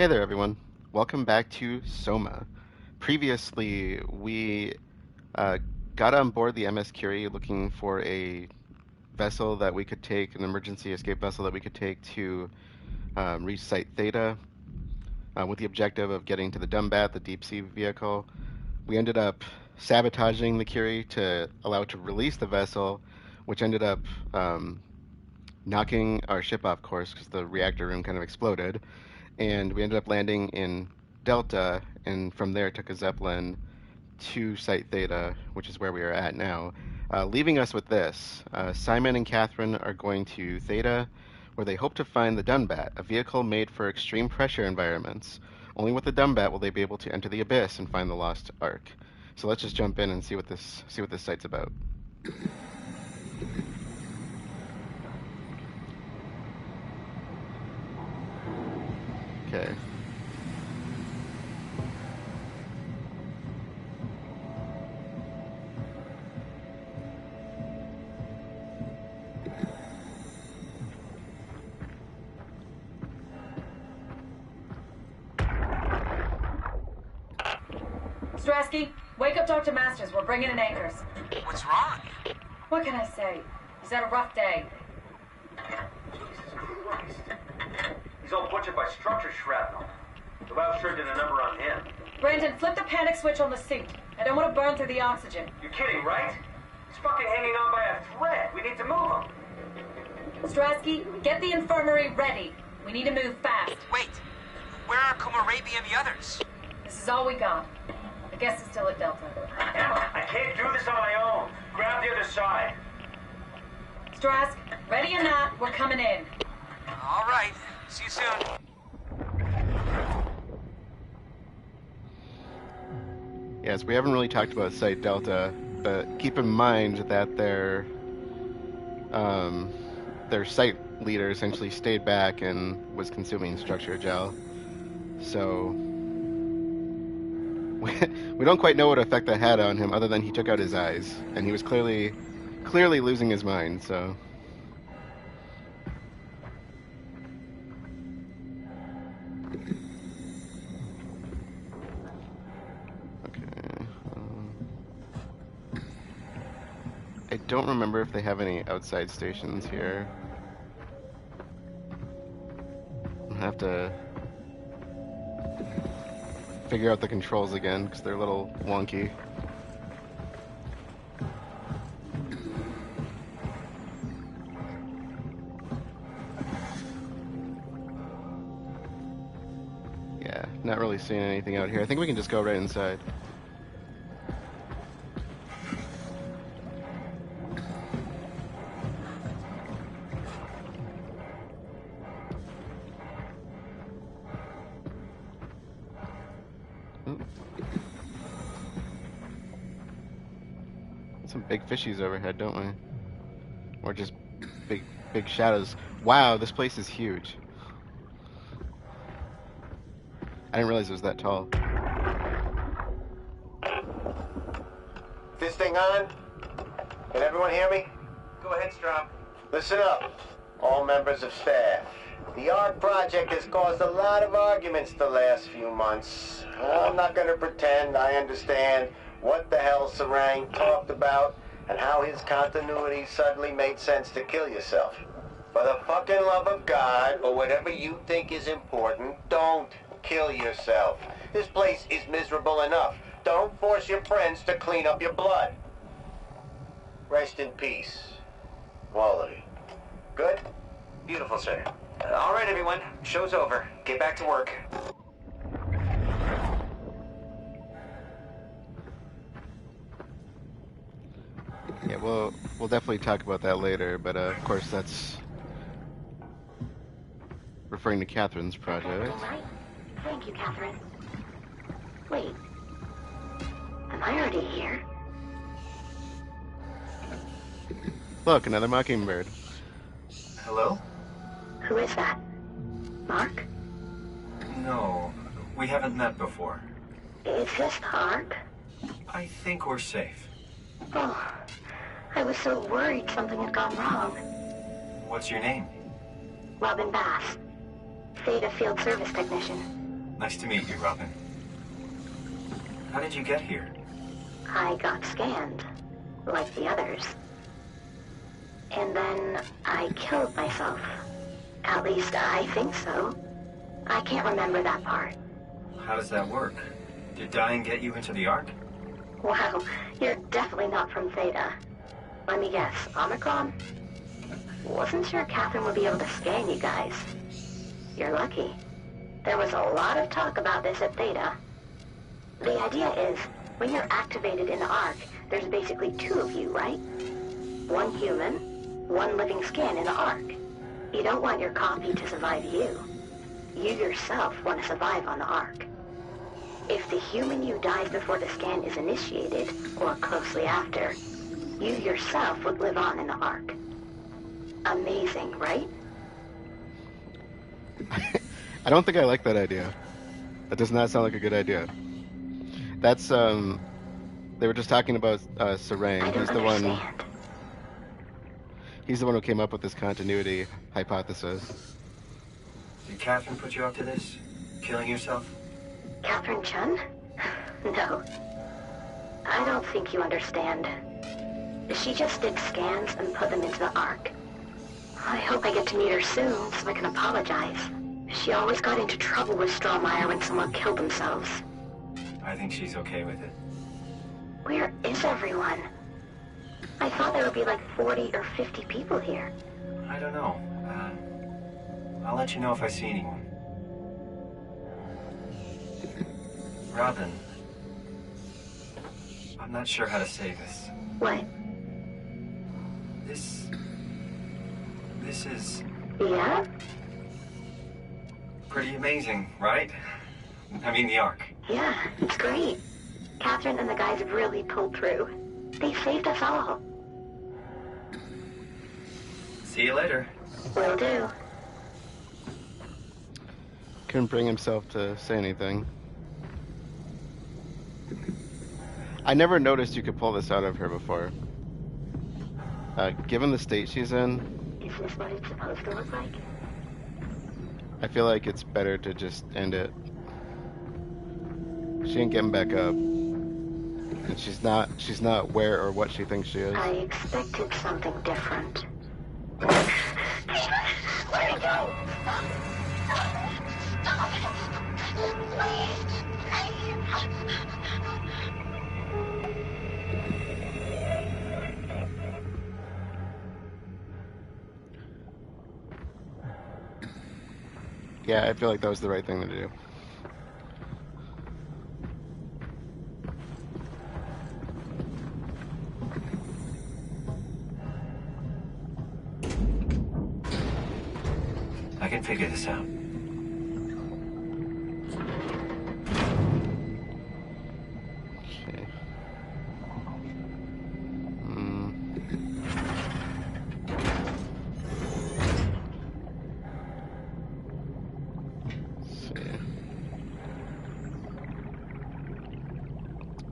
Hey there, everyone. Welcome back to SOMA. Previously, we uh, got on board the MS Curie looking for a vessel that we could take, an emergency escape vessel that we could take to reach Site Theta with the objective of getting to the Dumbat, the deep sea vehicle. We ended up sabotaging the Curie to allow it to release the vessel, which ended up knocking our ship off course because the reactor room kind of exploded. And we ended up landing in Delta, and from there took a Zeppelin to Site Theta, which is where we are at now. Leaving us with this, Simon and Catherine are going to Theta, where they hope to find the Dunbat, a vehicle made for extreme pressure environments. Only with the Dunbat will they be able to enter the abyss and find the lost Ark. So let's just jump in and see what this site's about. Okay. Strasky, wake up Dr. Masters. We're bringing in anchors. What's wrong? What can I say? He's had a rough day. Jesus Christ. He's all butchered by structure shrapnel. The valve sure did a number on him. Brandon, flip the panic switch on the suit. I don't want to burn through the oxygen. You're kidding, right? He's fucking hanging on by a thread. We need to move him. Strasky, get the infirmary ready. We need to move fast. Wait, where are Kumarabi and the others? This is all we got. I guess it's still at Delta. Emma, I can't do this on my own. Grab the other side. Strask, ready or not, we're coming in. All right, see you soon. Yes, we haven't really talked about Site Delta, but keep in mind that their site leader essentially stayed back and was consuming structure gel. So we don't quite know what effect that had on him, other than he took out his eyes, and he was clearly losing his mind. So. I don't remember if they have any outside stations here. I'll have to figure out the controls again, because they're a little wonky. Yeah, not really seeing anything out here. I think we can just go right inside. Some big fishies overhead, don't we? Or just big shadows. Wow, this place is huge. I didn't realize it was that tall. This thing on? Can everyone hear me? Go ahead, Strom. Listen up, all members of staff. The ARC project has caused a lot of arguments the last few months. I'm not going to pretend I understand what the hell Sarang talked about and how his continuity suddenly made sense to kill yourself. For the fucking love of God, or whatever you think is important, don't kill yourself. This place is miserable enough. Don't force your friends to clean up your blood. Rest in peace, all of you. Good? Beautiful, sir. All right, everyone. Show's over. Get back to work. Yeah, we'll definitely talk about that later, but of course that's referring to Catherine's project. All right. Thank you, Catherine. Wait. Am I already here? Look, another mockingbird. Hello? Who is that? Mark? No, we haven't met before. Is this the Ark? I think we're safe. Oh, I was so worried something had gone wrong. What's your name? Robin Bass. Theta Field Service Technician. Nice to meet you, Robin. How did you get here? I got scanned, like the others. And then I killed myself. At least I think so. I can't remember that part. How does that work? Did dying get you into the Ark? Wow, you're definitely not from Theta. Let me guess, Omicron? Wasn't sure Catherine would be able to scan you guys. You're lucky. There was a lot of talk about this at Theta. The idea is, when you're activated in the Ark, there's basically two of you, right? One human, one living scan in the Ark. You don't want your copy to survive you. You yourself want to survive on the Ark. If the human you dies before the scan is initiated, or closely after, you yourself would live on in the Ark. Amazing, right? I don't think I like that idea. That does not sound like a good idea. That's they were just talking about Sarang. I don't understand. He's the one who came up with this continuity hypothesis. Did Catherine put you up to this? Killing yourself? Catherine Chun? No. I don't think you understand. She just did scans and put them into the Ark. I hope I get to meet her soon so I can apologize. She always got into trouble with Strohmeyer when someone killed themselves. I think she's okay with it. Where is everyone? I thought there would be like 40 or 50 people here. I don't know. I'll let you know if I see anyone. Robin, I'm not sure how to say this. What? This is Yeah? pretty amazing, right? I mean, the Ark. Yeah, it's great. Catherine and the guys have really pulled through. They saved us all. See you later. Will do. Couldn't bring himself to say anything. I never noticed you could pull this out of her before. Given the state she's in, Is this what it's supposed to look like? I feel like it's better to just end it. She ain't getting back up. And she's not where or what she thinks she is. I expected something different. Where'd it go? Yeah, I feel like that was the right thing to do. I can figure this out. Okay. Let's see.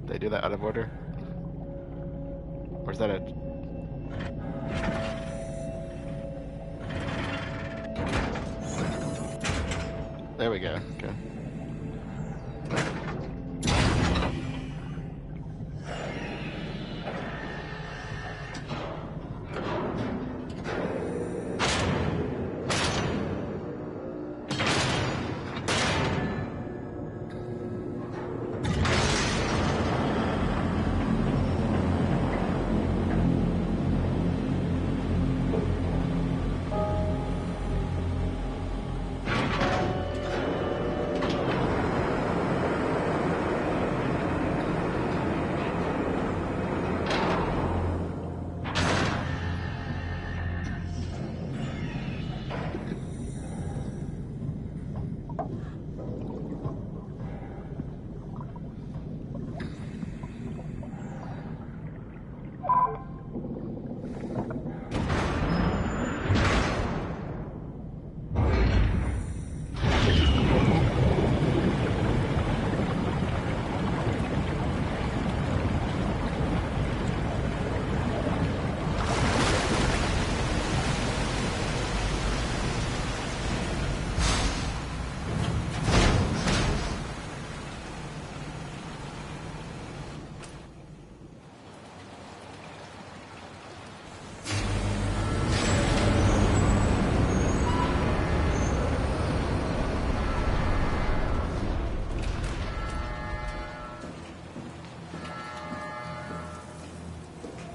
Did I do that out of order? Or is that a... There we go. Okay.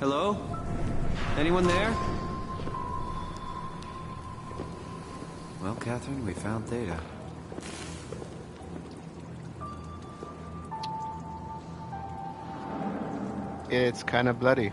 Hello? Anyone there? Well, Catherine, we found Theta. It's kind of bloody.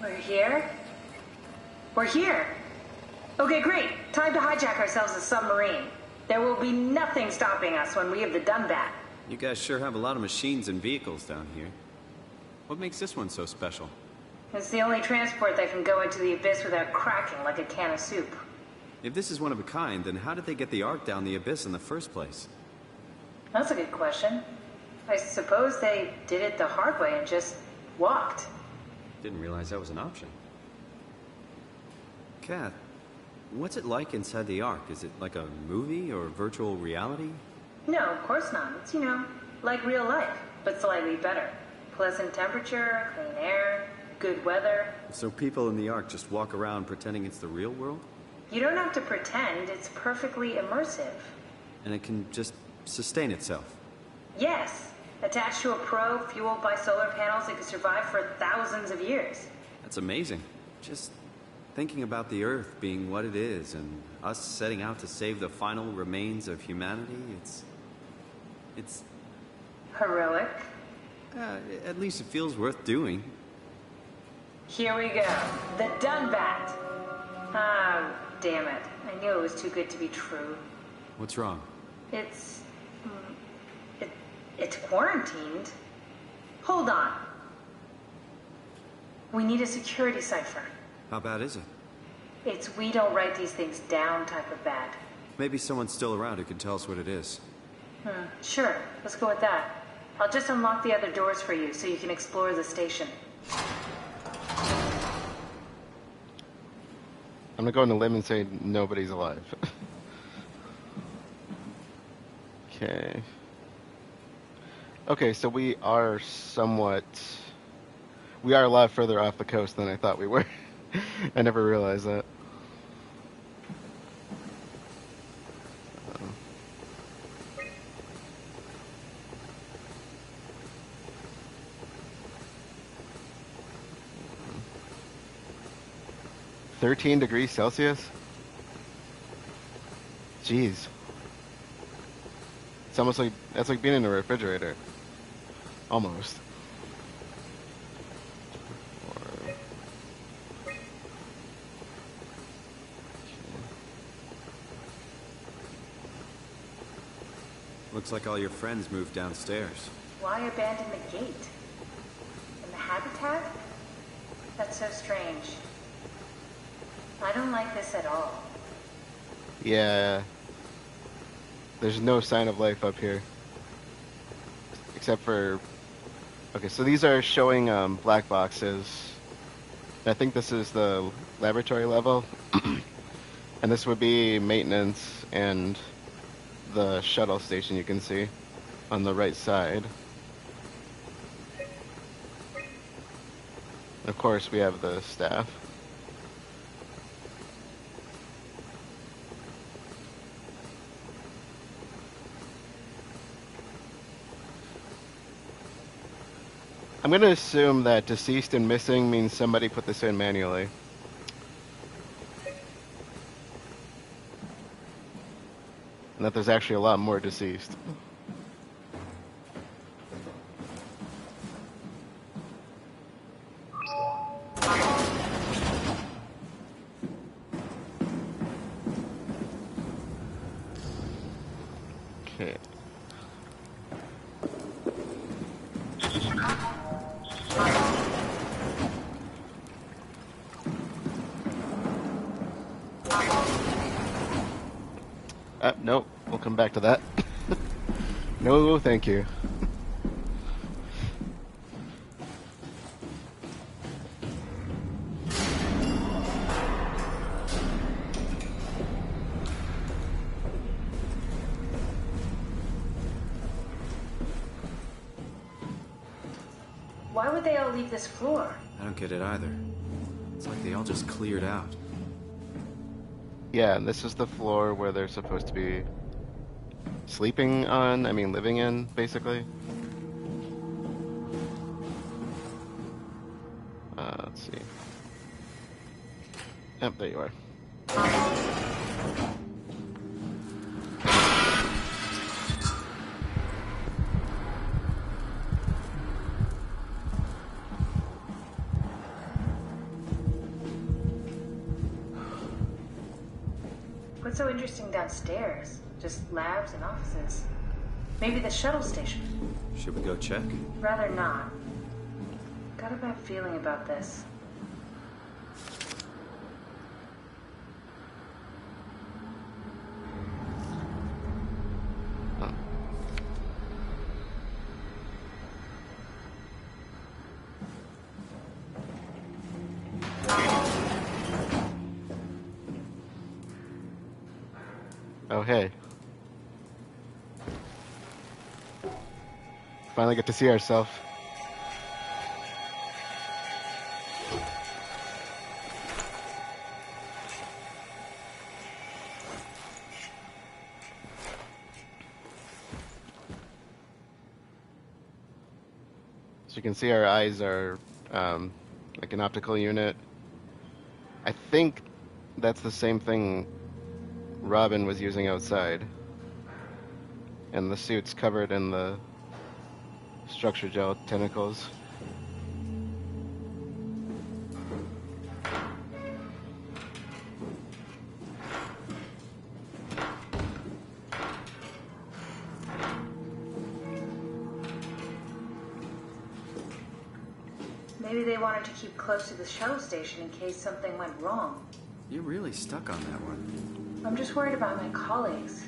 We're here? We're here! Okay, great. Time to hijack ourselves a submarine. There will be nothing stopping us when we have done that. You guys sure have a lot of machines and vehicles down here. What makes this one so special? It's the only transport that can go into the abyss without cracking like a can of soup. If this is one of a kind, then how did they get the Ark down the abyss in the first place? That's a good question. I suppose they did it the hard way and just walked. Didn't realize that was an option. Kat, what's it like inside the Ark? Is it like a movie or virtual reality? No, of course not. It's, like real life, but slightly better. Pleasant temperature, clean air, good weather. So people in the Ark just walk around pretending it's the real world? You don't have to pretend. It's perfectly immersive. And it can just sustain itself? Yes. Attached to a probe fueled by solar panels, it could survive for thousands of years. That's amazing. Just thinking about the Earth being what it is and us setting out to save the final remains of humanity, it's... Heroic. At least it feels worth doing. Here we go. The Dunbat. Ah, damn it. I knew it was too good to be true. What's wrong? It's quarantined. Hold on. We need a security cipher. How bad is it? It's we don't write these things down type of bad. Maybe someone's still around who can tell us what it is. Sure. Let's go with that. I'll just unlock the other doors for you so you can explore the station. I'm gonna go on a limb and say nobody's alive. Okay. Okay, so we are a lot further off the coast than I thought we were. I never realized that. 13 degrees Celsius? Jeez. It's almost like, that's like being in a refrigerator. Almost. Looks like all your friends moved downstairs. Why abandon the gate? And the habitat? That's so strange. I don't like this at all. Yeah. There's no sign of life up here. Except for... Okay, so these are showing black boxes. I think this is the laboratory level. And this would be maintenance and the shuttle station you can see on the right side. Of course, we have the staff. I'm going to assume that deceased and missing means somebody put this in manually. And that there's actually a lot more deceased. Okay. Nope. We'll come back to that. No, thank you. Why would they all leave this floor? I don't get it either. It's like they all just cleared out. Yeah, and this is the floor where they're supposed to be sleeping on, I mean living in, basically. Let's see. Yep, there you are. What's so interesting downstairs? Just labs and offices. Maybe the shuttle station. Should we go check? Rather not. Got a bad feeling about this. Oh, hey. Finally get to see ourselves. So you can see our eyes are like an optical unit. I think that's the same thing Robin was using outside. And the suit's covered in the structure gel tentacles. Maybe they wanted to keep close to the shuttle station in case something went wrong. You're really stuck on that one. I'm just worried about my colleagues.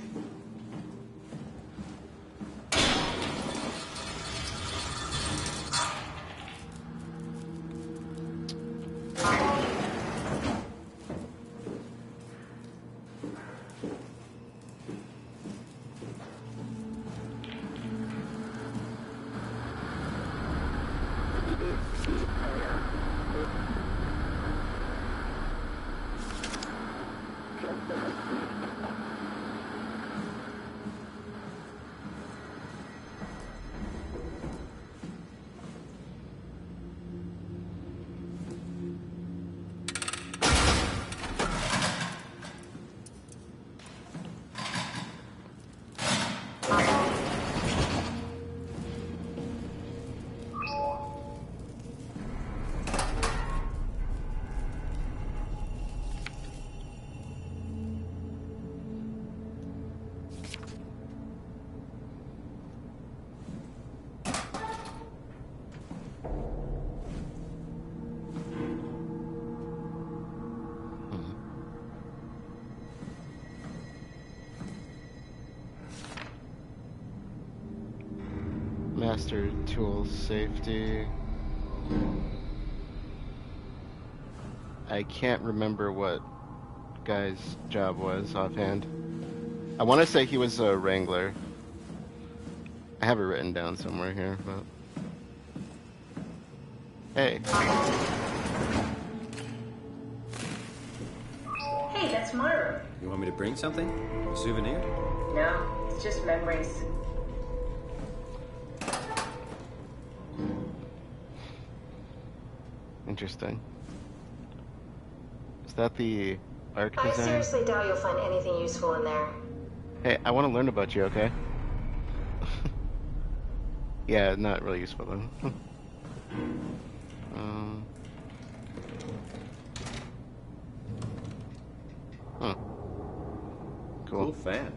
Master tool safety. I can't remember what guy's job was offhand. I want to say he was a wrangler. I have it written down somewhere here, but... Hey. Hey, that's my room. You want me to bring something? A souvenir? No, it's just memories. Interesting. Is that the arc I design? seriously doubt you'll find anything useful in there. Hey, I want to learn about you, okay? Yeah, not really useful though. Huh. Cool. Cool fan.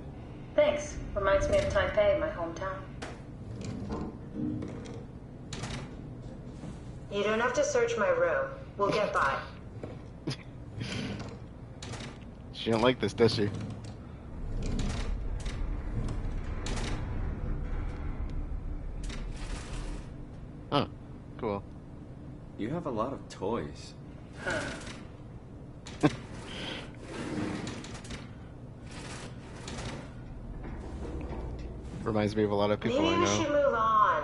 Thanks. Reminds me of Taipei, my hometown. You don't have to search my room. We'll get by. She didn't like this, does she? Huh. Cool. You have a lot of toys. Reminds me of a lot of people Maybe I we know. should move on.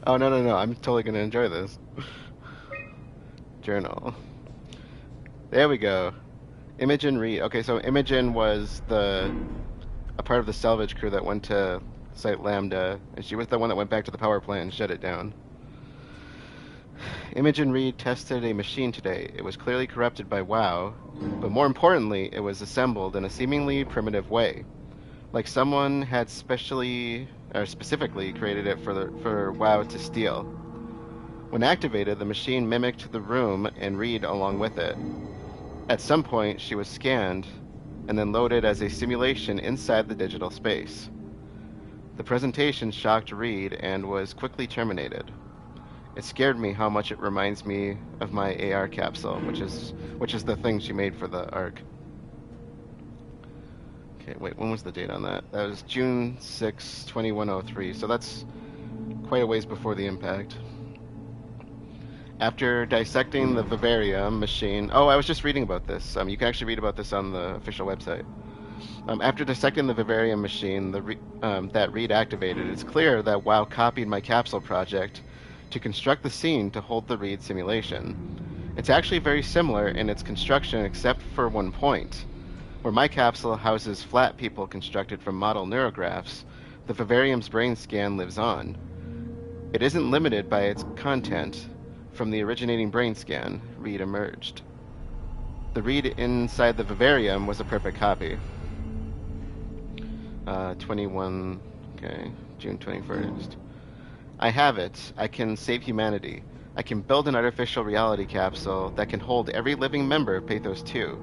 Oh, no. I'm totally going to enjoy this. Journal. There we go. Imogen Reed. Okay, so Imogen was a part of the salvage crew that went to Site Lambda, and she was the one that went back to the power plant and shut it down. Imogen Reed tested a machine today. It was clearly corrupted by WoW, but more importantly, it was assembled in a seemingly primitive way. Like someone had specifically created it for WoW to steal. When activated, the machine mimicked the room and Reed along with it. At some point, she was scanned and then loaded as a simulation inside the digital space. The presentation shocked Reed and was quickly terminated. It scared me how much it reminds me of my AR capsule, which is the thing she made for the Ark. Okay, wait, when was the date on that? That was June 6, 2103, so that's quite a ways before the impact. After dissecting the vivarium machine... Oh, I was just reading about this. You can actually read about this on the official website. After dissecting the vivarium machine that Reed activated, it's clear that WoW copied my capsule project to construct the scene to hold the Reed simulation. It's actually very similar in its construction except for one point. Where my capsule houses flat people constructed from model neurographs, the vivarium's brain scan lives on. It isn't limited by its content. From the originating brain scan, Reed emerged. The Reed inside the vivarium was a perfect copy. 21, okay, June 21st. I have it. I can save humanity. I can build an artificial reality capsule that can hold every living member of PATHOS-II.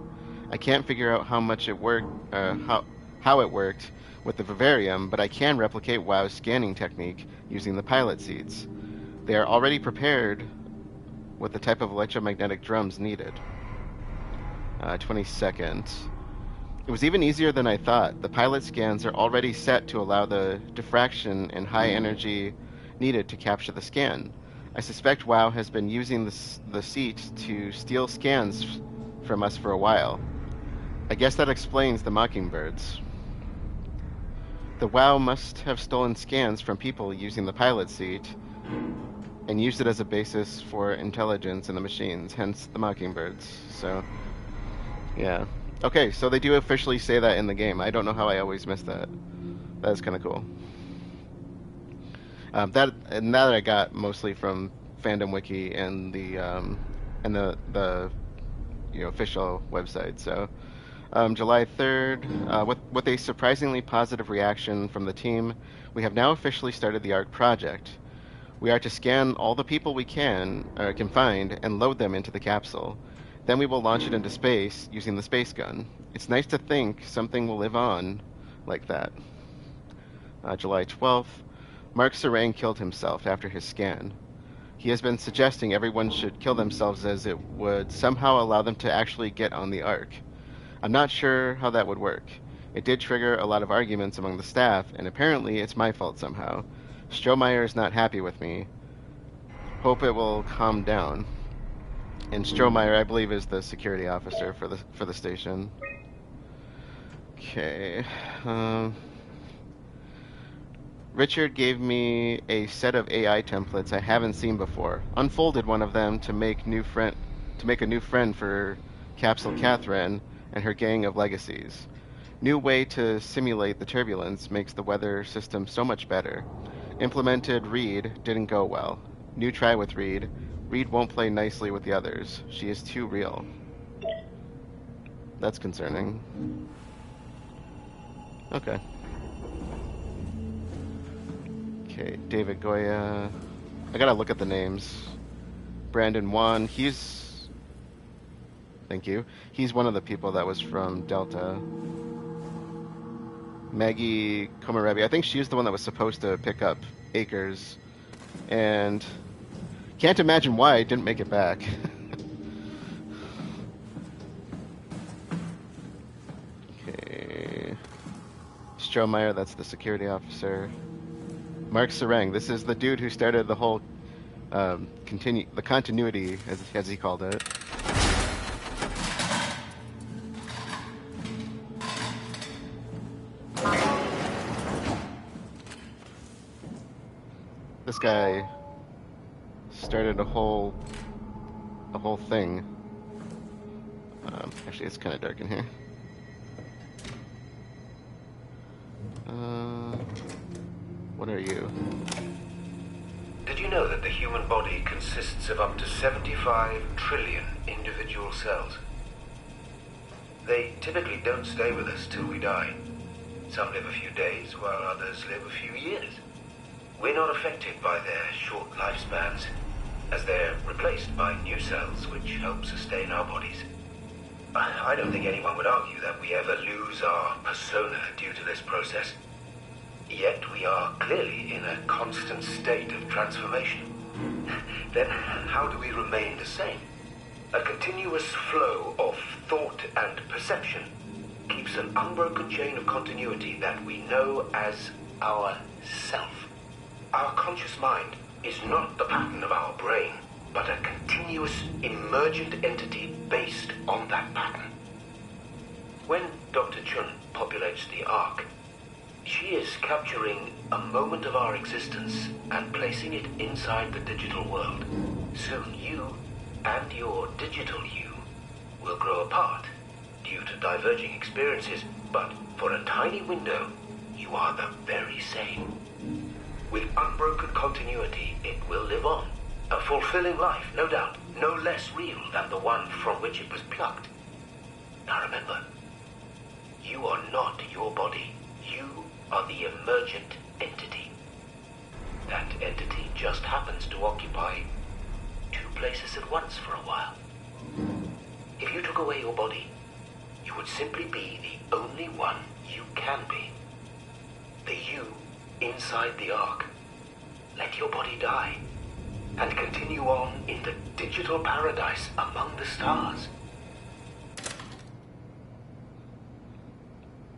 I can't figure out how much it worked, how it worked with the vivarium, but I can replicate WoW's scanning technique using the pilot seeds. They are already prepared with the type of electromagnetic drums needed. 22nd. It was even easier than I thought. The pilot scans are already set to allow the diffraction and high energy needed to capture the scan. I suspect WoW has been using the seat to steal scans from us for a while. I guess that explains the mockingbirds. The WoW must have stolen scans from people using the pilot seat and used it as a basis for intelligence in the machines, hence the mockingbirds. So, yeah. Okay, so they do officially say that in the game. I don't know how I always missed that. That is kind of cool. That I got mostly from Fandom Wiki and the official website. So, July 3rd, with a surprisingly positive reaction from the team, we have now officially started the ARC project. We are to scan all the people we can find and load them into the capsule. Then we will launch it into space using the space gun. It's nice to think something will live on like that. July 12th, Mark Sarang killed himself after his scan. He has been suggesting everyone should kill themselves as it would somehow allow them to actually get on the Ark. I'm not sure how that would work. It did trigger a lot of arguments among the staff, and apparently it's my fault somehow. Strohmeyer is not happy with me. Hope it will calm down. And Strohmeyer, I believe, is the security officer for the station. Okay. Richard gave me a set of AI templates I haven't seen before. Unfolded one of them to make a new friend for Capsule Catherine and her gang of legacies. New way to simulate the turbulence makes the weather system so much better. Implemented Reed didn't go well. New try with Reed. Reed won't play nicely with the others. She is too real. That's concerning. Okay. Okay, David Goya. I gotta look at the names. Brandon Wan, thank you. He's one of the people that was from Delta. Maggie Komarebi, I think she's the one that was supposed to pick up Acres. And can't imagine why I didn't make it back. Strohmeyer, that's the security officer. Mark Sereng, this is the dude who started the whole the continuity, as he called it. This guy started a whole thing. Actually, it's kind of dark in here. What are you? Did you know that the human body consists of up to 75 trillion individual cells? They typically don't stay with us till we die. Some live a few days, while others live a few years. We're not affected by their short lifespans, as they're replaced by new cells which help sustain our bodies. I don't think anyone would argue that we ever lose our persona due to this process. Yet we are clearly in a constant state of transformation. Then how do we remain the same? A continuous flow of thought and perception keeps an unbroken chain of continuity that we know as our self. Our conscious mind is not the pattern of our brain, but a continuous emergent entity based on that pattern. When Dr. Chun populates the Ark, she is capturing a moment of our existence and placing it inside the digital world. Soon you and your digital you will grow apart due to diverging experiences, but for a tiny window, you are the very same. With unbroken continuity, it will live on. A fulfilling life, no doubt, no less real than the one from which it was plucked. Now remember, you are not your body. You are the emergent entity. That entity just happens to occupy two places at once for a while. If you took away your body, you would simply be the only one you can be. The you inside the Ark. Let your body die and continue on in the digital paradise among the stars.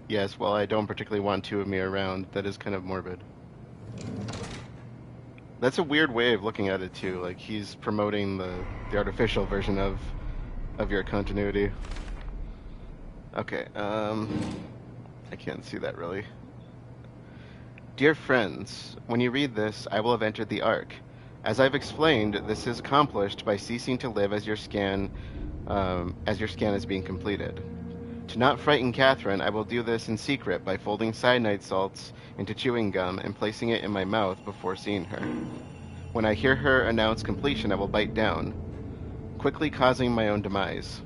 Yes, well, I don't particularly want two of me around. That is kind of morbid. That's a weird way of looking at it too. Like he's promoting the artificial version of your continuity. Okay, I can't see that really. Dear friends, when you read this, I will have entered the Ark. As I've explained, this is accomplished by ceasing to live as your scan is being completed. To not frighten Catherine, I will do this in secret by folding cyanide salts into chewing gum and placing it in my mouth before seeing her. When I hear her announce completion, I will bite down, quickly causing my own demise.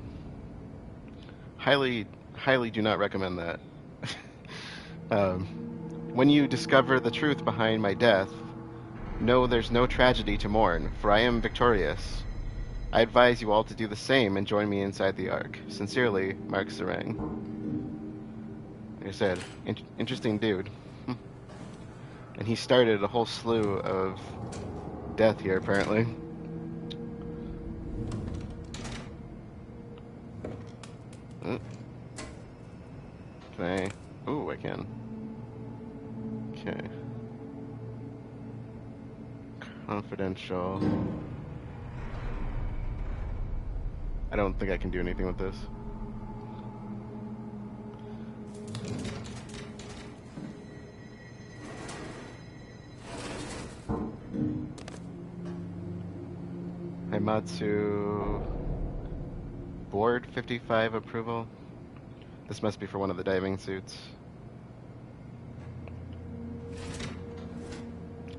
Highly do not recommend that. When you discover the truth behind my death, know there's no tragedy to mourn, for I am victorious. I advise you all to do the same and join me inside the Ark. Sincerely, Mark Sereng. Like I said, interesting dude. And he started a whole slew of death here, apparently. Can I? Ooh, I can. Okay. Confidential. I don't think I can do anything with this. Haimatsu Board 55 approval. This must be for one of the diving suits.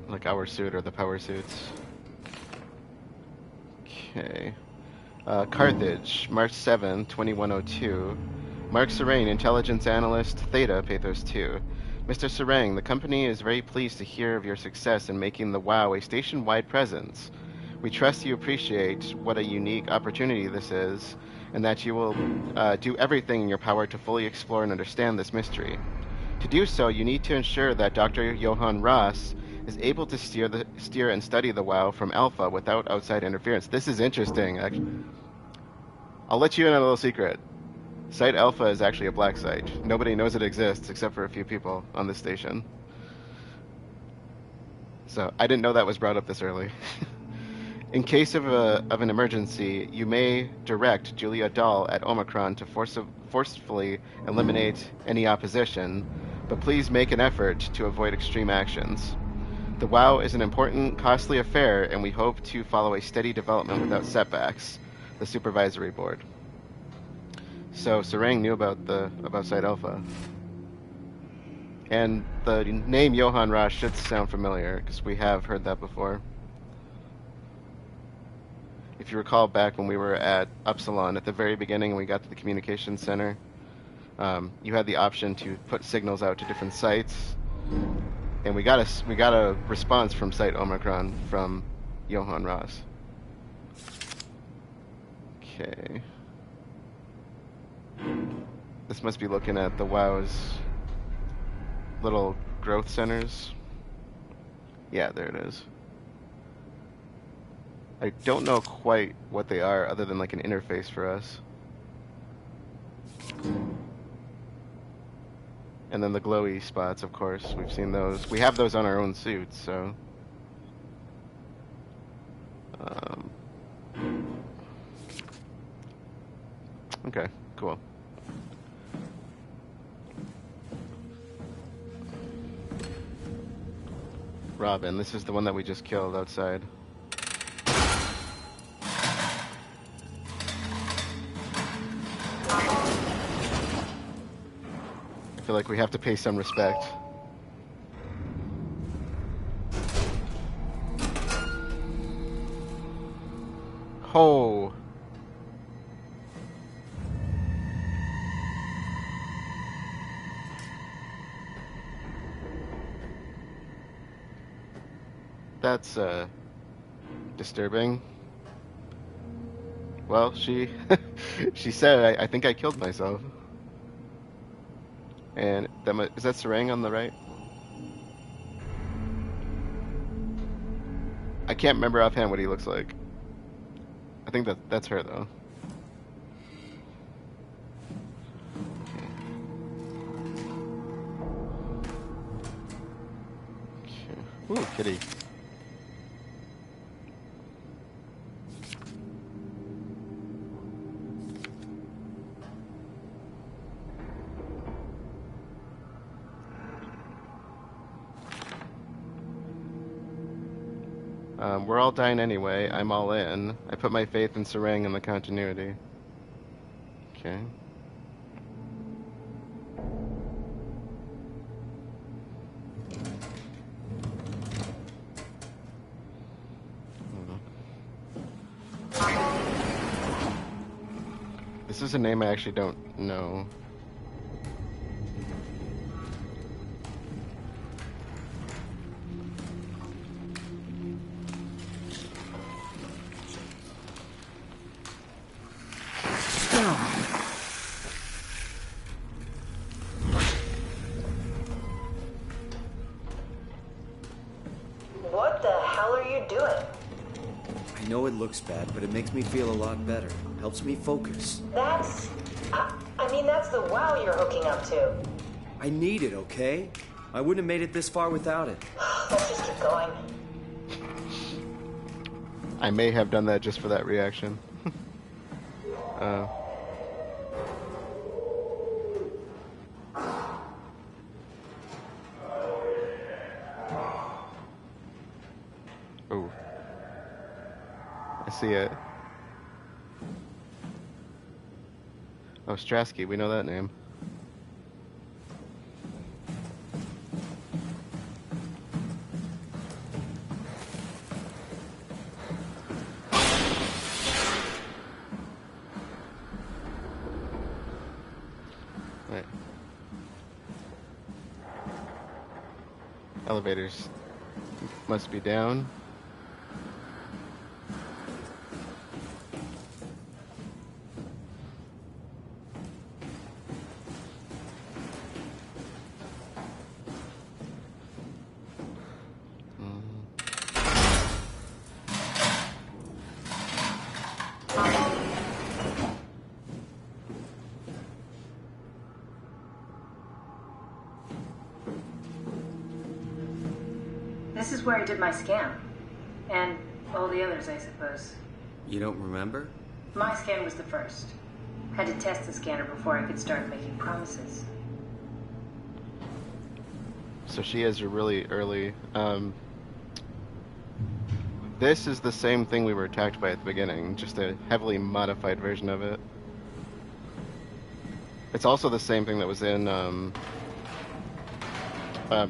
Like our suit or the power suits. Okay. Carthage, March 7, 2102. Mark Sereng, Intelligence Analyst, Theta, PATHOS-II. Mr. Sereng, the company is very pleased to hear of your success in making the WoW a station-wide presence. We trust you appreciate what a unique opportunity this is, and that you will do everything in your power to fully explore and understand this mystery. To do so, you need to ensure that Dr. Johann Ross is able to steer and study the WoW from Alpha without outside interference. This is interesting. I'll let you in on a little secret. Site Alpha is actually a black site. Nobody knows it exists except for a few people on this station. So I didn't know that was brought up this early. In case of an emergency, you may direct Julia Dahl at Omicron to forcefully eliminate any opposition, but please make an effort to avoid extreme actions. The WoW is an important, costly affair, and we hope to follow a steady development without setbacks. The Supervisory Board. So Sarang knew about Site Alpha. And the name Johann Ross should sound familiar, because we have heard that before. If you recall back when we were at Upsilon, at the very beginning when we got to the communications center, you had the option to put signals out to different sites, and we got a response from Site Omicron from Johann Ross. Okay. This must be looking at the WoW's little growth centers. Yeah, there it is. I don't know quite what they are other than like an interface for us. And then the glowy spots, of course. We've seen those. We have those on our own suits, so... Okay, cool. Robin, this is the one that we just killed outside. I feel like we have to pay some respect. Oh. That's disturbing. Well, she she said, I think I killed myself. And is that Sarang on the right? I can't remember offhand what he looks like. I think that's her though. Okay. Ooh, kitty. We're all dying anyway. I'm all in. I put my faith in Sarang and the continuity. Okay. This is a name I actually don't know. What the hell are you doing? I know it looks bad, but it makes me feel a lot better. Helps me focus. That's... I mean, that's the WoW you're hooking up to. I need it, okay? I wouldn't have made it this far without it. Let's just keep going. I may have done that just for that reaction. Oh. I see it. Oh, Strasky, we know that name. Right. Elevators must be down. is where I did my scan. And all the others, I suppose. You don't remember? My scan was the first. Had to test the scanner before I could start making promises. So she is really early. This is the same thing we were attacked by at the beginning, just a heavily modified version of it. It's also the same thing that was in,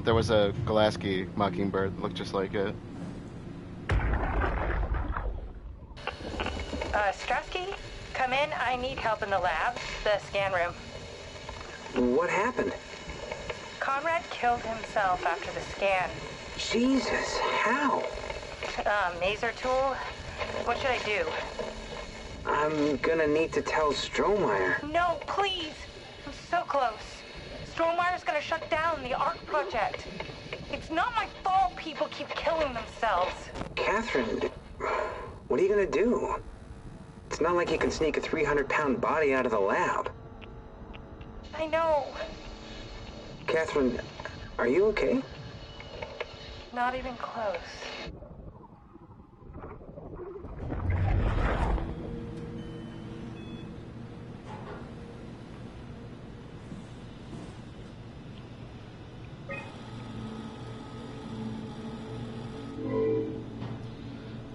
there was a Killaskila mockingbird that looked just like it. Strasky, come in. I need help in the lab, the scan room. What happened? Conrad killed himself after the scan. Jesus, how? Maser tool? What should I do? I'm gonna need to tell Strohmeyer. No, please! I'm so close. Strohmeyer's gonna shut down the ARC project. It's not my fault people keep killing themselves. Catherine, what are you gonna do? It's not like you can sneak a 300-pound body out of the lab. I know. Catherine, are you okay? Not even close.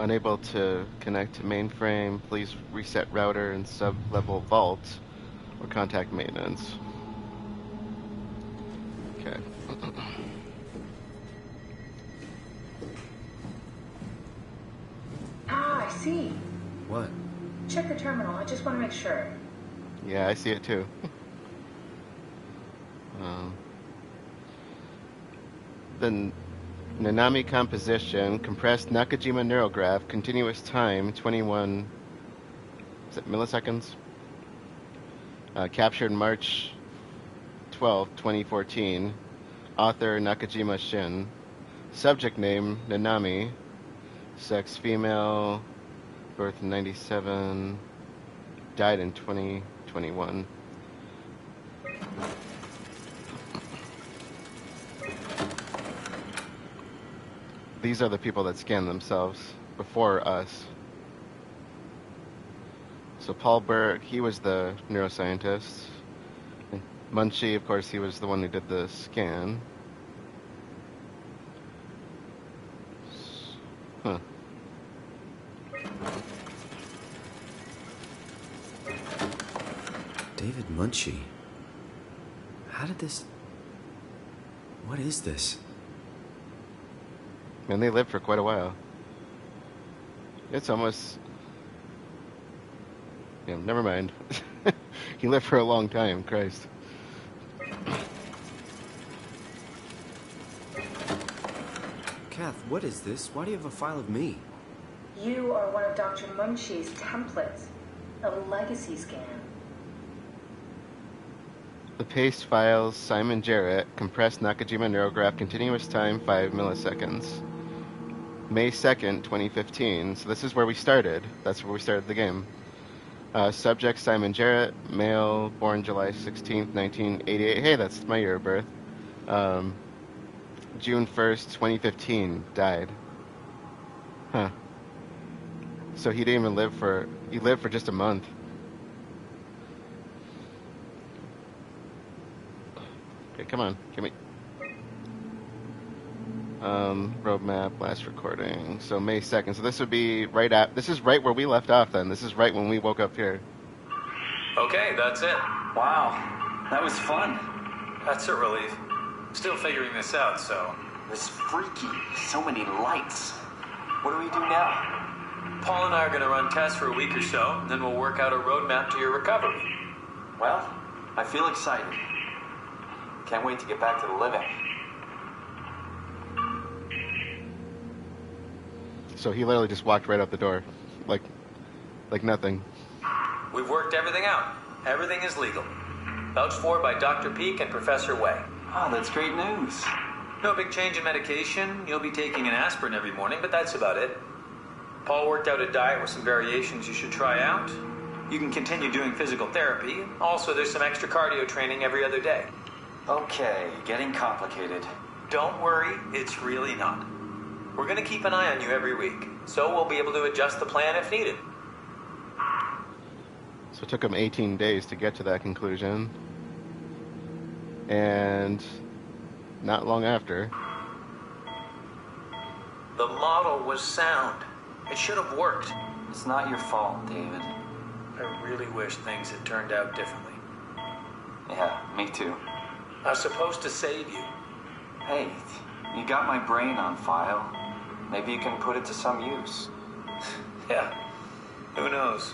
Unable to connect to mainframe, please reset router and sub-level vault or contact maintenance. Okay. Ah, I see. What? Check the terminal. I just want to make sure. Yeah, I see it too. Then Nanami composition, compressed Nakajima neurograph, continuous time, 21, is it milliseconds? Captured March 12, 2014. Author Nakajima Shin. Subject name Nanami. Sex female. Birth in 97. Died in 2021. These are the people that scanned themselves before us. So Paul Berg, he was the neuroscientist. And Munchie, of course, he was the one who did the scan. Huh. David Munchie. How did this... What is this? And they lived for quite a while. It's almost... Yeah, never mind. He lived for a long time, Christ. Kath, what is this? Why do you have a file of me? You are one of Dr. Munchie's templates. A legacy scan. The paste files, Simon Jarrett, compressed Nakajima neurograph, continuous time 5 milliseconds. May 2nd, 2015. So this is where we started. That's where we started the game. Subject Simon Jarrett, male, born July 16th, 1988. Hey, that's my year of birth. June 1st, 2015, died. Huh. So he didn't even live for... He lived for just a month. Okay, come on, give me... roadmap, last recording. So May 2nd. So this would be right at... This is right where we left off then. This is right when we woke up here. Okay, that's it. Wow, that was fun. That's a relief. Still figuring this out, so... This freaky. So many lights. What do we do now? Paul and I are going to run tests for a week or so, and then we'll work out a roadmap to your recovery. Well, I feel excited. Can't wait to get back to the living. So he literally just walked right out the door. Like nothing. We've worked everything out. Everything is legal. Vouched for by Dr. Peak and Professor Way. Oh, that's great news. No big change in medication. You'll be taking an aspirin every morning, but that's about it. Paul worked out a diet with some variations you should try out. You can continue doing physical therapy. Also, there's some extra cardio training every other day. Okay, getting complicated. Don't worry, it's really not. We're going to keep an eye on you every week, so we'll be able to adjust the plan if needed. So it took him 18 days to get to that conclusion. And not long after. The model was sound. It should have worked. It's not your fault, David. I really wish things had turned out differently. Yeah, me too. I was supposed to save you. Hey, you got my brain on file. Maybe you can put it to some use. Yeah, who knows?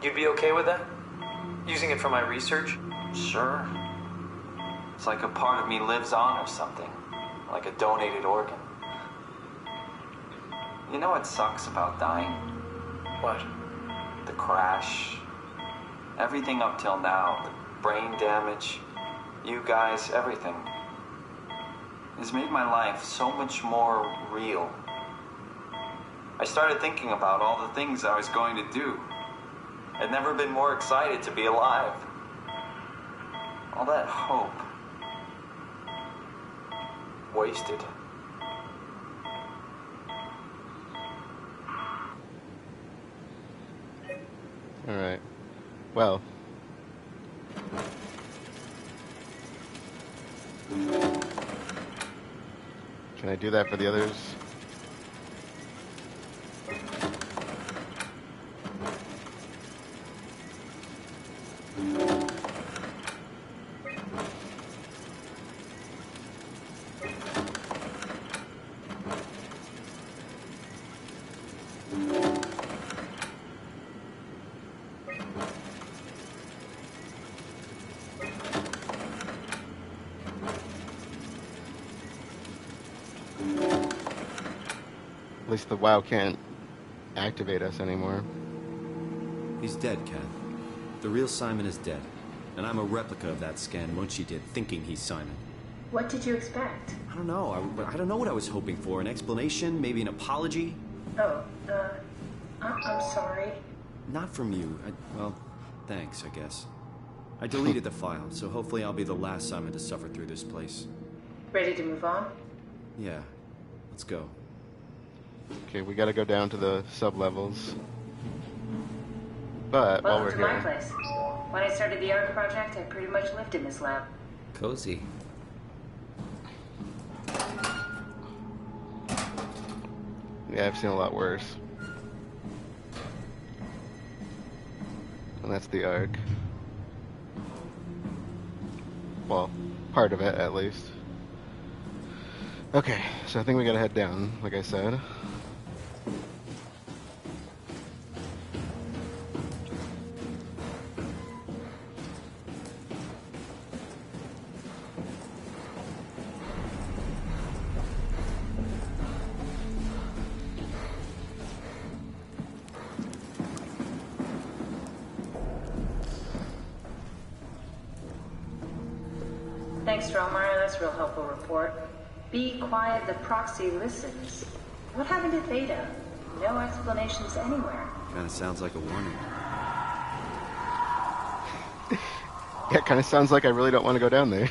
You'd be okay with that? Using it for my research? Sure. It's like a part of me lives on or something. Like a donated organ. You know what sucks about dying? What? The crash. Everything up till now. The brain damage. You guys, everything. It's made my life so much more real. I started thinking about all the things I was going to do. I'd never been more excited to be alive. All that hope. Wasted. All right. Well. Can I do that for the others? At least the WoW can't activate us anymore. He's dead, Kat. The real Simon is dead. And I'm a replica of that scan Munchie did, thinking he's Simon. What did you expect? I don't know. I don't know what I was hoping for. An explanation? Maybe an apology? Oh, I'm sorry. Not from you. Well, thanks, I guess. I deleted the file, so hopefully I'll be the last Simon to suffer through this place. Ready to move on? Yeah. Let's go. Okay, we gotta go down to the sub-levels. But while we're Welcome to my here... place. When I started the ARC project, I pretty much lived in this lab. Cozy. Yeah, I've seen a lot worse. And that's the Ark. Well, part of it, at least. Okay, so I think we gotta head down, like I said. Thanks, Strohmeyer. That's a real helpful report. Be quiet, the proxy listens. What happened to Theta? No explanations anywhere. Kinda sounds like a warning. Yeah, it kinda sounds like I really don't want to go down there.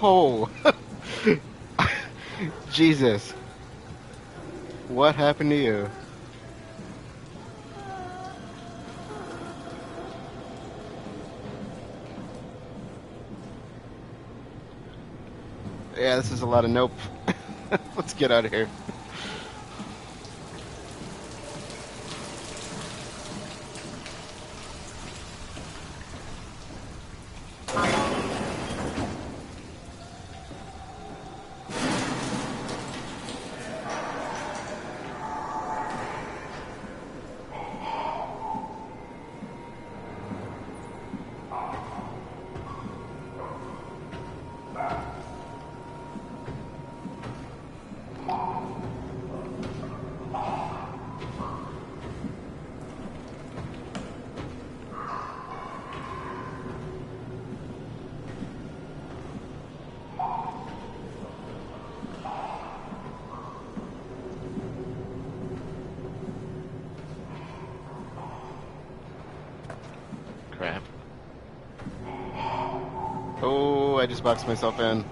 Oh, Jesus. What happened to you? Yeah, this is a lot of nope. Let's get out of here. Crap. Oh, I just boxed myself in.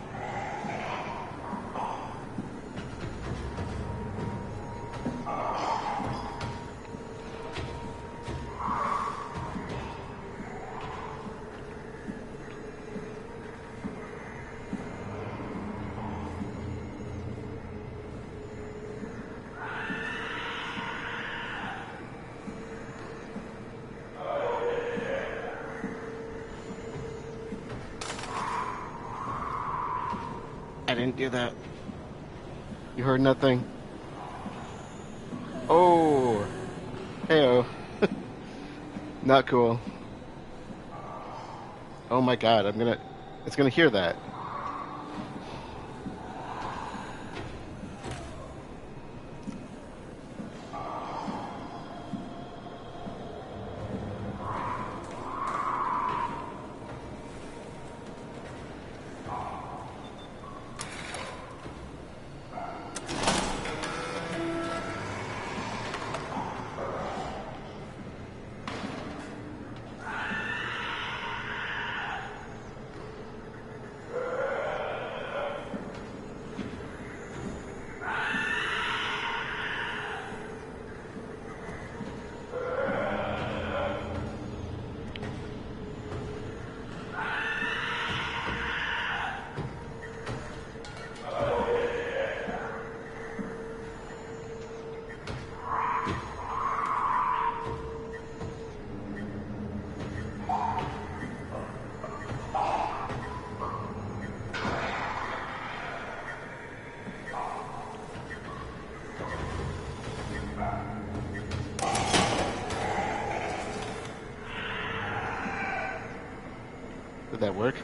I didn't do that. You heard nothing? Oh! Heyo. Not cool. Oh my god, it's gonna hear that. Did that work?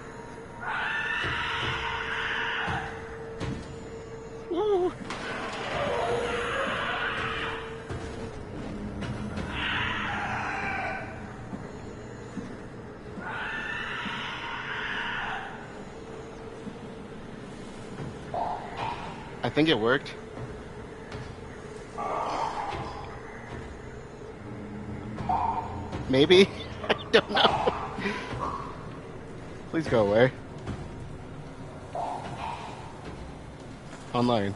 Woo! I think it worked. Maybe? I don't know. Please go away. Online.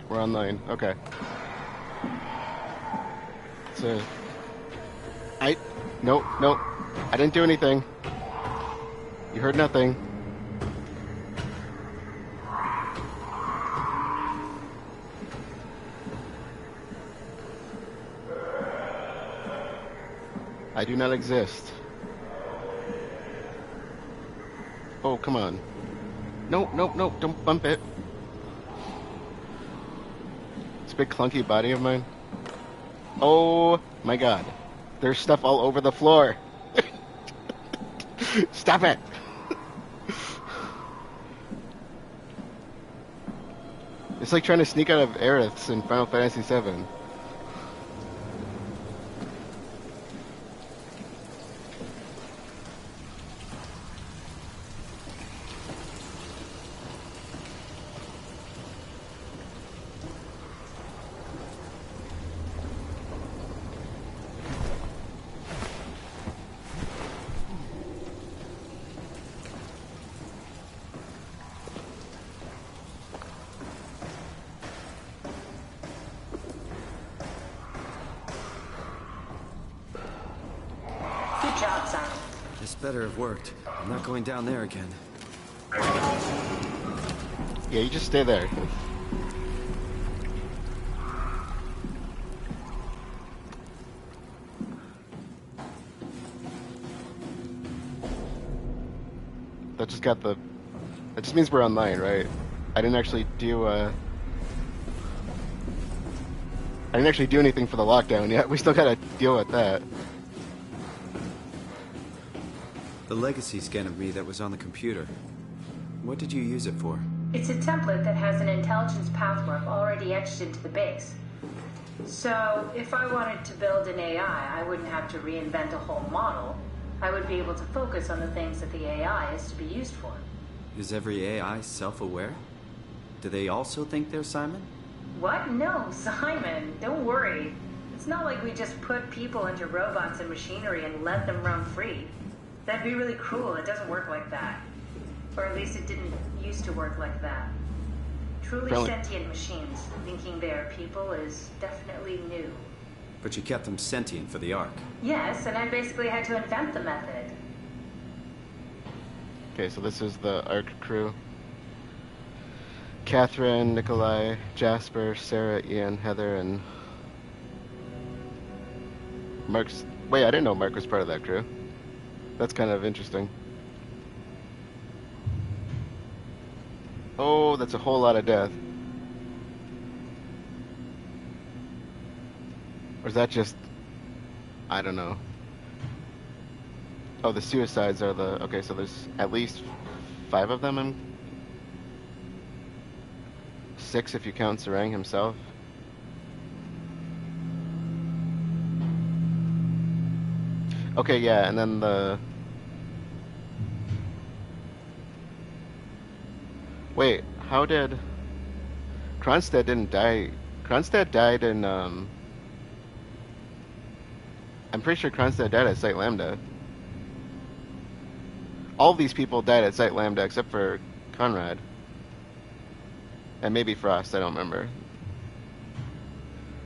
We're online. Okay. So... Nope. I didn't do anything. You heard nothing. I do not exist. Oh, come on. No, don't bump it. This big clunky body of mine. Oh my god. There's stuff all over the floor. Stop it! It's like trying to sneak out of Aeriths in Final Fantasy VII. This better have worked. I'm not going down there again. Yeah, you just stay there. That just means we're online, right? I didn't actually do anything for the lockdown yet. We still gotta deal with that. The legacy scan of me that was on the computer. What did you use it for? It's a template that has an intelligence pathwork already etched into the base. So, if I wanted to build an AI, I wouldn't have to reinvent a whole model. I would be able to focus on the things that the AI is to be used for. Is every AI self-aware? Do they also think they're Simon? What? No, Simon. Don't worry. It's not like we just put people into robots and machinery and let them roam free. That'd be really cruel. It doesn't work like that. Or at least it didn't used to work like that. Truly sentient machines thinking they are people is definitely new. But you kept them sentient for the Ark. Yes, and I basically had to invent the method. Okay, so this is the Ark crew. Catherine, Nikolai, Jasper, Sarah, Ian, Heather, and Mark's... Wait, I didn't know Mark was part of that crew. That's kind of interesting. Oh, that's a whole lot of death. Or is that just... I don't know. Oh, the suicides are the... Okay, so there's at least 5 of them. 6 if you count Sarang himself. Okay, yeah, and then the... Wait, how did... Kronstadt didn't die... Kronstadt died in, I'm pretty sure Kronstadt died at Site Lambda. All of these people died at Site Lambda except for Conrad. And maybe Frost, I don't remember.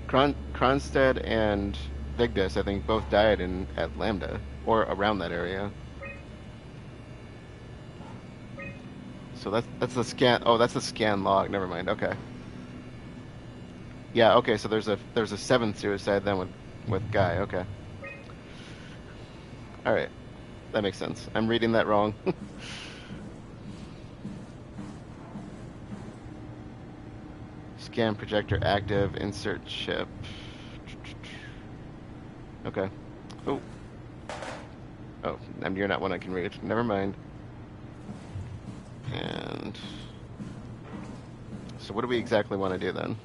Kronstadt and Vigdis, I think, both died at Lambda, or around that area. So that's the scan. Oh, that's the scan log. Never mind. Okay. Yeah. Okay. So there's a 7th suicide then with Guy. Okay. All right. That makes sense. I'm reading that wrong. Scan projector active. Insert chip. Okay. Oh. Oh, you're not one I can read. Never mind. And so what do we exactly want to do then?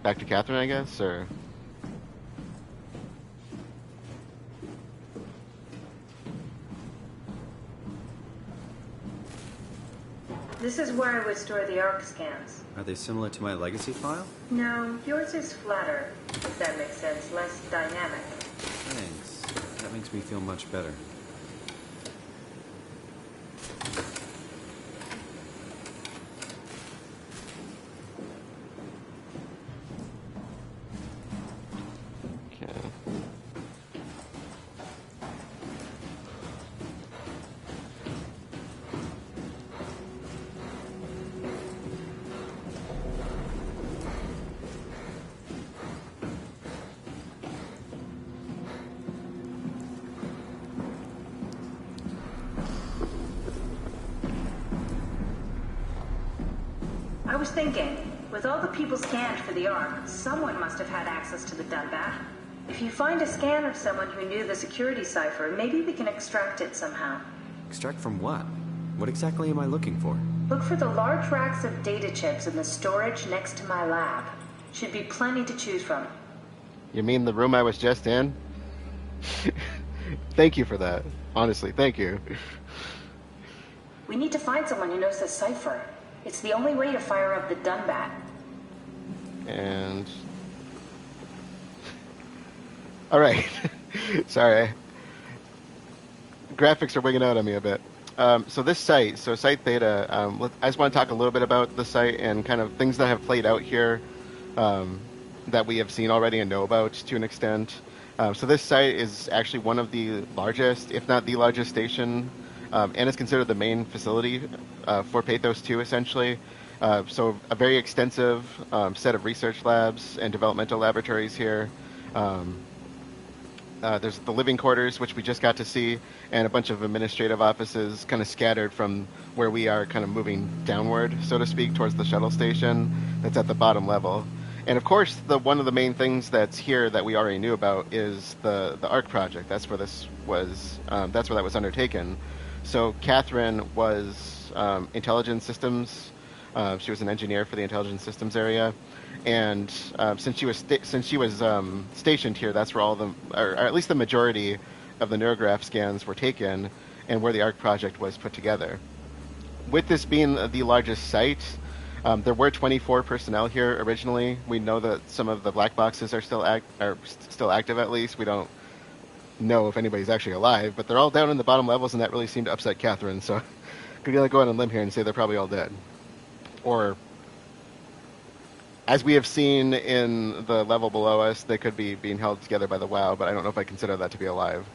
Back to Catherine, I guess, or... This is where I would store the ARC scans. Are they similar to my legacy file? No, yours is flatter, if that makes sense, less dynamic. Thanks. That makes me feel much better. I was thinking, with all the people scanned for the ARC, someone must have had access to the Dunbat. If you find a scan of someone who knew the security cipher, maybe we can extract it somehow. Extract from what? What exactly am I looking for? Look for the large racks of data chips in the storage next to my lab. Should be plenty to choose from. You mean the room I was just in? Thank you for that. Honestly, thank you. We need to find someone who knows the cipher. It's the only way to fire up the Dunbat. And... Alright. Sorry. Graphics are wigging out on me a bit. So this site, Site Theta, I just want to talk a little bit about the site and kind of things that have played out here that we have seen already and know about to an extent. So this site is actually one of the largest, if not the largest station, and it's considered the main facility for PATHOS-II, essentially. So a very extensive set of research labs and developmental laboratories here. There's the living quarters, which we just got to see, and a bunch of administrative offices kind of scattered from where we are kind of moving downward, so to speak, towards the shuttle station that's at the bottom level. And of course, one of the main things that's here that we already knew about is the ARC project. That's where this was. That's where that was undertaken. So Catherine was intelligence systems. She was an engineer for the intelligence systems area, and since she was stationed here, that's where all the, or at least the majority of the neurograph scans were taken, and where the ARC project was put together. with this being the largest site, there were 24 personnel here originally. We know that some of the black boxes are still still active. At least we don't know if anybody's actually alive, but they're all down in the bottom levels, and that really seemed to upset Catherine. So, I'm gonna go on a limb here and say they're probably all dead, or as we have seen in the level below us, they could be being held together by the WoW, but I don't know if I consider that to be alive.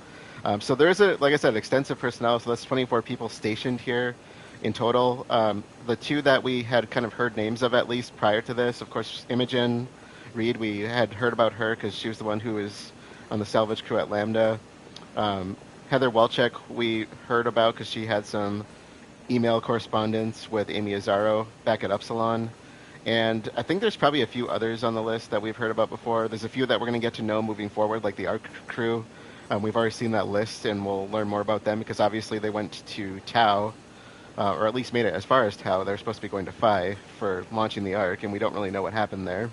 So there is, like I said, extensive personnel, so that's 24 people stationed here in total. The two that we had kind of heard names of at least prior to this, of course, Imogen Reed, we had heard about her because she was the one who was on the salvage crew at Lambda. Heather Welchek we heard about because she had some email correspondence with Amy Azaro back at Upsilon. And I think there's probably a few others on the list that we've heard about before. There's a few that we're going to get to know moving forward, like the ARC crew. We've already seen that list, and we'll learn more about them because obviously they went to Tau, or at least made it as far as Tau. They're supposed to be going to Phi for launching the ARC, and we don't really know what happened there.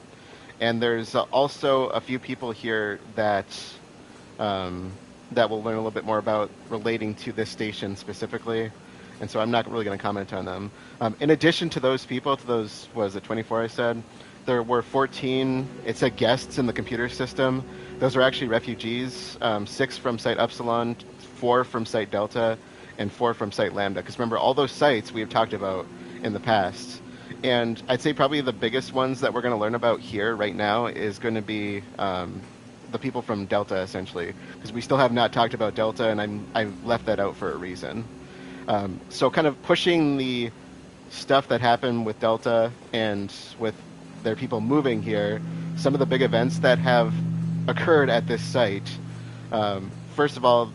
And there's also a few people here that we'll learn a little bit more about relating to this station specifically. And so I'm not really going to comment on them. In addition to those people, to those, was it 24 I said, there were 14, it said guests in the computer system. Those are actually refugees, 6 from Site Upsilon, 4 from Site Delta, and 4 from Site Lambda. Because remember, all those sites we have talked about in the past. And I'd say probably the biggest ones that we're going to learn about here right now is going to be the people from Delta, essentially. Because we still have not talked about Delta, and I left that out for a reason. So kind of pushing the stuff that happened with Delta and with their people moving here, some of the big events that have occurred at this site. First of all,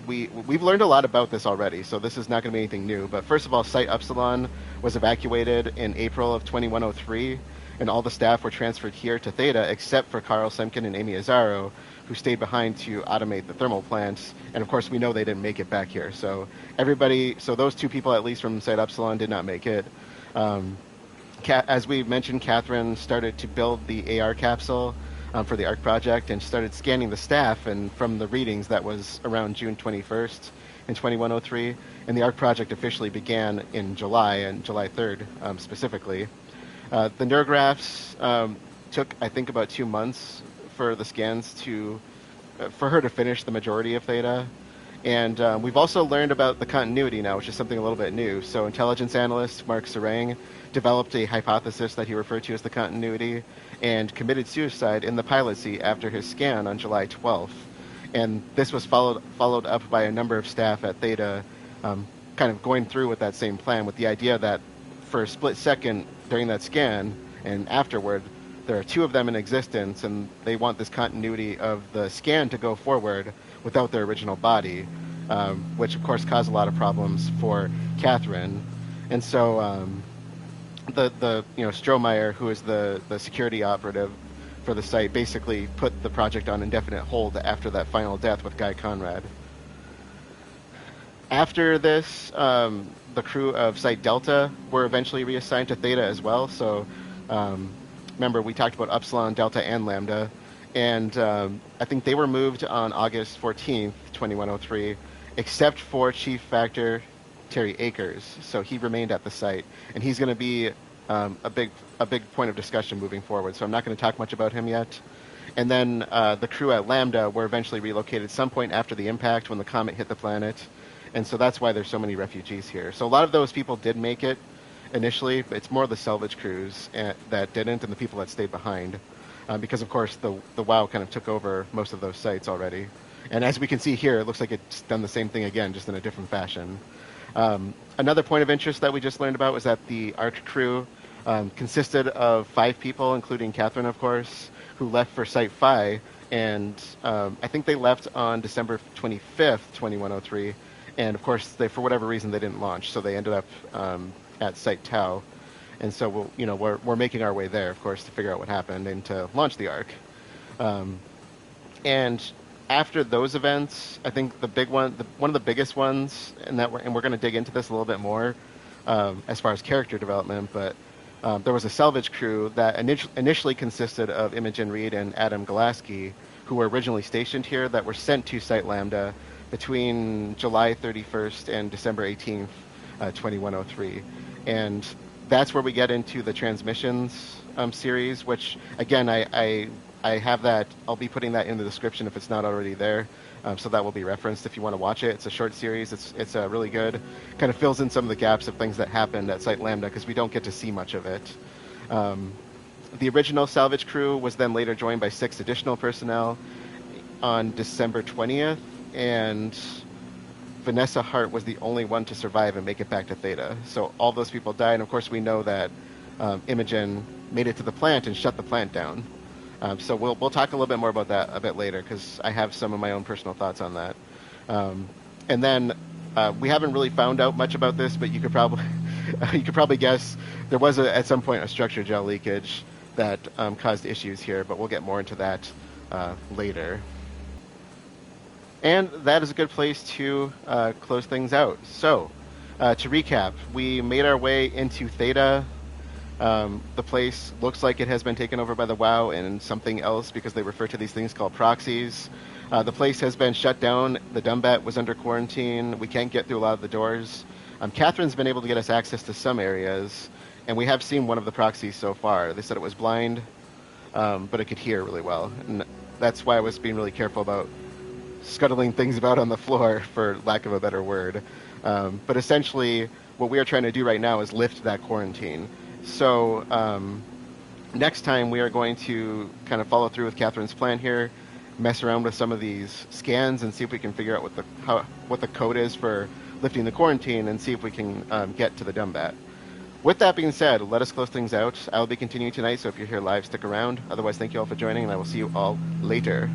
we've learned a lot about this already, so this is not going to be anything new. But first of all, Site Upsilon was evacuated in April of 2103, and all the staff were transferred here to Theta, except for Carl Semkin and Amy Azaro, who stayed behind to automate the thermal plants. And of course, we know they didn't make it back here. So those two people, at least from Site Upsilon, did not make it. As we mentioned, Catherine started to build the AR capsule for the ARC project and started scanning the staff. And from the readings, that was around June 21st in 2103. And the ARC project officially began in July, and July 3rd specifically. The neurographs took, I think, about 2 months for the scans for her to finish the majority of Theta. And we've also learned about the continuity now, which is something a little bit new. So intelligence analyst Mark Sarang developed a hypothesis that he referred to as the continuity and committed suicide in the pilot seat after his scan on July 12th. And this was followed up by a number of staff at Theta kind of going through with that same plan, with the idea that for a split second during that scan and afterward, there are 2 of them in existence, and they want this continuity of the scan to go forward without their original body, which of course caused a lot of problems for Catherine. And so Strohmeyer, who is the security operative for the site, basically put the project on indefinite hold after that final death with Guy Conrad. After this, the crew of Site Delta were eventually reassigned to Theta as well. So remember, we talked about Upsilon, Delta, and Lambda. And I think they were moved on August 14th, 2103, except for Chief Factor Terry Akers. So he remained at the site. And he's going to be a big point of discussion moving forward. So I'm not going to talk much about him yet. And then the crew at Lambda were eventually relocated some point after the impact when the comet hit the planet. And so that's why there's so many refugees here. So a lot of those people did make it initially, but it's more the salvage crews that didn't and the people that stayed behind. Because, of course, the WoW kind of took over most of those sites already. And as we can see here, it looks like it's done the same thing again, just in a different fashion. Another point of interest that we just learned about was that the ARC crew consisted of 5 people, including Catherine, of course, who left for Site Phi. And I think they left on December 25th, 2103. And, of course, for whatever reason, they didn't launch. So they ended up at Site Tau. And so we're making our way there, of course, to figure out what happened and to launch the ARC. And after those events, I think the big one of the biggest ones, and we're going to dig into this a little bit more as far as character development, but there was a salvage crew that initially consisted of Imogen Reed and Adam Killaskila, who were originally stationed here, that were sent to Site Lambda between July 31st and December 18th 2103. And that's where we get into the transmissions series, which, again, I have that. I'll be putting that in the description if it's not already there. So that will be referenced if you want to watch it. It's a short series. It's really good. Kind of fills in some of the gaps of things that happened at Site Lambda because we don't get to see much of it. The original salvage crew was then later joined by 6 additional personnel on December 20th, and Vanessa Hart was the only one to survive and make it back to Theta. So all those people died, and of course we know that Imogen made it to the plant and shut the plant down. So we'll talk a little bit more about that a bit later because I have some of my own personal thoughts on that. And then we haven't really found out much about this, but you could probably guess there was at some point a structure gel leakage that caused issues here, but we'll get more into that later. And that is a good place to close things out. So to recap, we made our way into Theta. The place looks like it has been taken over by the WoW and something else because they refer to these things called proxies. The place has been shut down. The Dumbat was under quarantine. We can't get through a lot of the doors. Catherine's been able to get us access to some areas, and we have seen one of the proxies so far. They said it was blind, but it could hear really well. And that's why I was being really careful about scuttling things about on the floor, for lack of a better word. But essentially, what we are trying to do right now is lift that quarantine. So next time we are going to kind of follow through with Catherine's plan here, mess around with some of these scans and see if we can figure out what the code is for lifting the quarantine and see if we can get to the Dumbat. With that being said, let us close things out. I will be continuing tonight, so if you're here live, stick around. Otherwise, thank you all for joining, and I will see you all later.